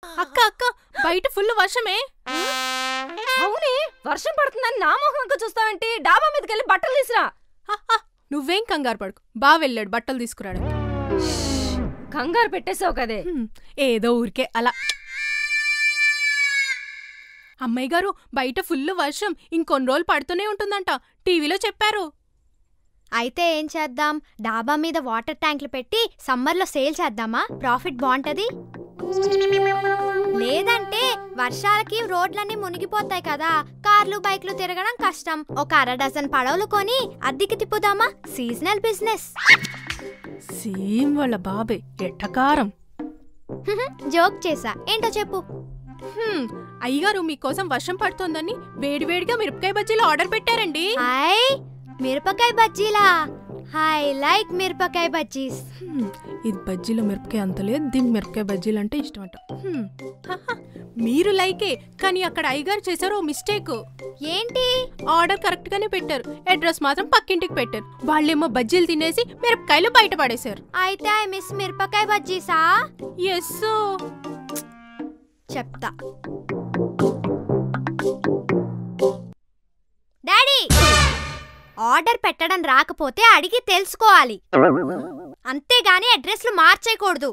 అక్క అక్క బయట ఫుల్ వర్షమే. అవునే, వర్షం పడుతుందని నా మొహంగా చూస్తావేంటి? డాబా మీదకి వెళ్ళి బట్టలు తీసురా. నువ్వేం కంగారు పడుకు, బావ వెళ్ళాడు బట్టలు తీసుకురాడు. కంగారు పెట్టేసావు కదే. ఏదో ఊరికే అలా. అమ్మాయి గారు బయట ఫుల్ వర్షం ఇంకొన్ని రోజులు పడుతూనే ఉంటుందంట, టీవీలో చెప్పారు. అయితే ఏం చేద్దాం, డాబా మీద వాటర్ ట్యాంకులు పెట్టి సమ్మర్లో సేల్ చేద్దామా? ప్రాఫిట్ బాగుంటది. లేదంటే వర్షాలకి రోడ్లన్నీ మునిగిపోతాయి కదా, కార్లు బైక్లు తిరగడం కష్టం. ఒక 1/2 డజన్ పడవలు కొని అద్దెకి తిప్పుదామా? Seasonal business. సేమ్ వాళ్ళ బాబే ఎట్టకారం. జోక్ చేసా, ఏంటో చెప్పు. అయ్యగారు మీకోసం వర్షం పడుతోందని వేడివేడిగా మిరపకాయ బజ్జీలు ఆర్డర్ పెట్టారండి. హాయ్, మిరపకాయ బజ్జీలా? ఐ లైక్ మిరపకాయ బజ్జీస్. ఇది బజ్జీలో మిరపకాయ అంత లేదు, దీనికి మిరపకాయ బజ్జీలు అంటే ఇష్టం అంట. మీరు లైకే, కానీ అక్కడ అయ్యగారు చేశారు మిస్టేక్. ఏంటి? ఆర్డర్ కరెక్ట్ గానే పెట్టారు, అడ్రస్ మాత్రం పక్కింటికి పెట్టారు. వాళ్ళేమో బజ్జీలు తినేసి మిరపకాయలు బయట పడేశారు. అయితే ఐ మిస్ మిరపకాయ బజ్జీసా? ఎస్, చెప్తా. డాడీ, ఆర్డర్ పెట్టడం రాకపోతే అడిగి తెలుసుకోవాలి, అంతేగాని అడ్రస్లు మార్చేయకూడదు.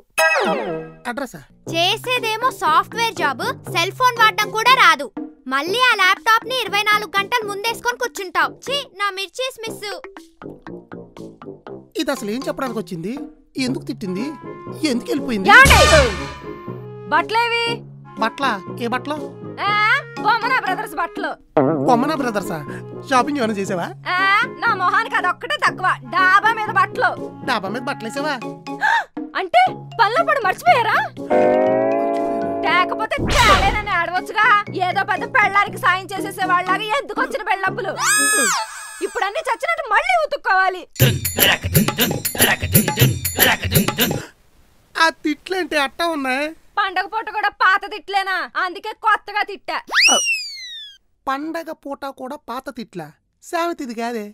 చేసేదేమో సాఫ్ట్వేర్ జాబ్, సెల్ ఫోన్ వాడడం కూడా రాదు. మళ్ళీ ఆ ల్యాప్టాప్ ని 24 గంటలు ముందేసుకొని కూర్చుంటావు. ఛీ, నా మిర్చీస్ మిస్. ఇది అసలు ఏం చెప్పడానికి వచ్చింది? ఎందుకు తిట్టింది? ఎందుకు వెళ్ళిపోయింది? బట్టలేవి? బట్టలా? ఏ బట్టలు? బొమ్మనా బ్రదర్స్ బట్టలు. బొమ్మనా బ్రదర్సా? షాపింగ్ ఏమైనా చేసావా? నా మొహానికి అదొక్కటే తక్కువ. డాబా మీద బట్టలు. డాబా మీద బట్టలు వేసావా? అంటే పళ్ళ పడి మర్చిపోయారా? లేకపోతే చాలేనని ఆడవచ్చుగా. ఏదో పెద్ద పెళ్ళానికి సాయం చేసేసే వాళ్ళలాగా ఎందుకు వచ్చిన పెళ్ళప్పులు? ఇప్పుడు అన్ని చచ్చినట్టు మళ్ళీ ఉతుక్కోవాలి. ఆ తిట్లేంటి అట్టా ఉన్నాయి? పండగ పూట కూడా పాత తిట్లేనా, అందుకే కొత్తగా తిట్టా. పండగ పూట కూడా పాత తిట్లా? సామెత ఇది కాదే.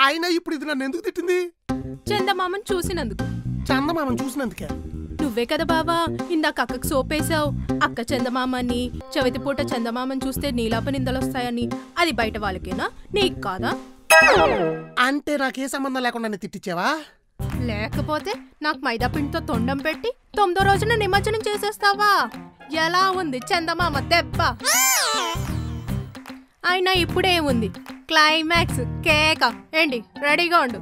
అయినా ఇప్పుడు ఇది నన్ను ఎందుకు తిట్టింది? చందమామని చూసినందుకు. చందమామని చూసినందుకే? నువ్వే కదా బావా ఇందాక అక్కకు సోపేశావు. అక్క చందమామని, చవితి పూట చందమామని చూస్తే నీలాప నిందలొస్తాయని. అది బయట వాళ్ళకేనా, నీకు కాదా? అంటే నాకే సంబంధం లేకుండా తిట్టించావా? లేకపోతే నాకు మైదా పిండితో తొండం పెట్టి 9వ రోజున నిమజ్జనం చేసేస్తావా? ఎలా ఉంది చందమామ దెబ్బ? అయినా ఇప్పుడేముంది, క్లైమాక్స్ కేక. ఏంటి, రెడీగా ఉండు.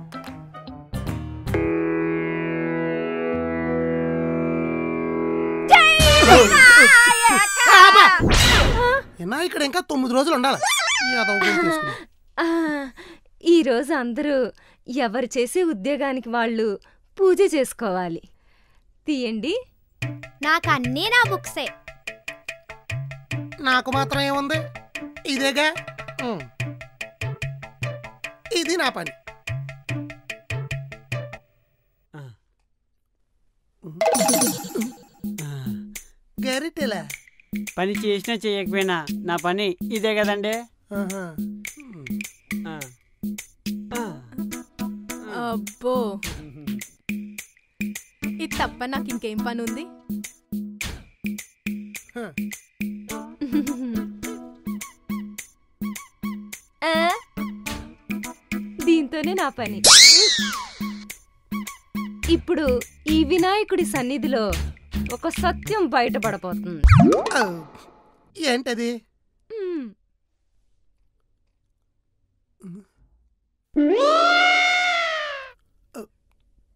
ఇక్కడ ఇంకా 9 రోజులు ఉండాలి. ఈ రోజు అందరూ ఎవరు చేసే ఉద్యోగానికి వాళ్ళు పూజ చేసుకోవాలి. తీయండి. నాకు అన్నీ నా బుక్సే. నాకు మాత్రం ఏముంది? ఇదేగా. ఇది నా పని. గరిటెలా? పని చేసినా చేయకపోయినా నా పని ఇదే కదండి. అబ్బో, ఇది తప్ప నాకు ఇంకేం పని ఉంది? దీంతోనే నా పని. ఇప్పుడు ఈ వినాయకుడి సన్నిధిలో ఒక సత్యం బయటపడబోతుంది. ఏంటది?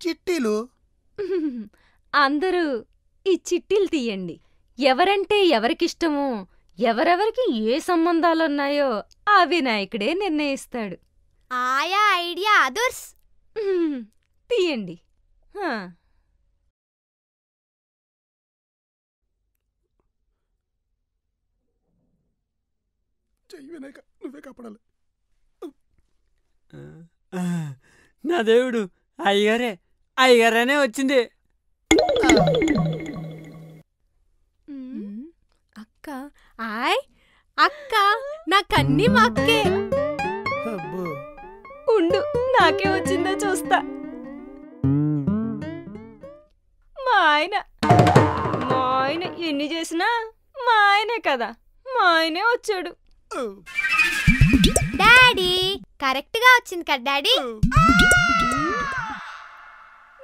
చిట్టీలు. అందరూ ఈ చిట్టీలు తీయండి. ఎవరంటే ఎవరికిష్టమో, ఎవరెవరికి ఏ సంబంధాలున్నాయో ఆ వినాయకుడే నిర్ణయిస్తాడు. ఆయా ఐడియా అదర్స్. తీయండి. నువ్వే కాపాడాలి. నా దేవుడు, అయ్యగారేనే వచ్చింది. అక్క, అక్క నాకన్నీ మా అక్కే. ఉండు, నాకే వచ్చిందో చూస్తా. మా ఆయన ఎన్ని చేసినా మా ఆయనే కదా, మా ఆయనే వచ్చాడు. డాడీ కరెక్ట్ గా వచ్చింది కదా డాడీ.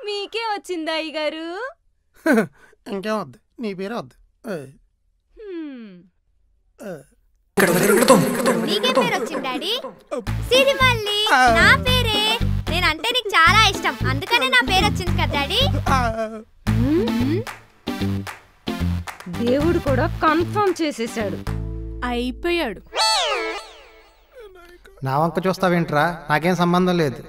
మీకే వచ్చిందా అయ్యగారు? ఇంకేం వద్దు, నీ పేరే వద్దు. నీకే పేరు వచ్చింది డాడీ? సిరిమల్లి నా పేరే. నేనంటే నీకు చాలా ఇష్టం, అందుకనే నా పేరు వచ్చింది కదా డాడీ. దేవుడు కూడా కన్ఫర్మ్ చేసేసాడు. అయిపోయాడు. నా వంక చూస్తావేంట్రా? నాకేం సంబంధం లేదు.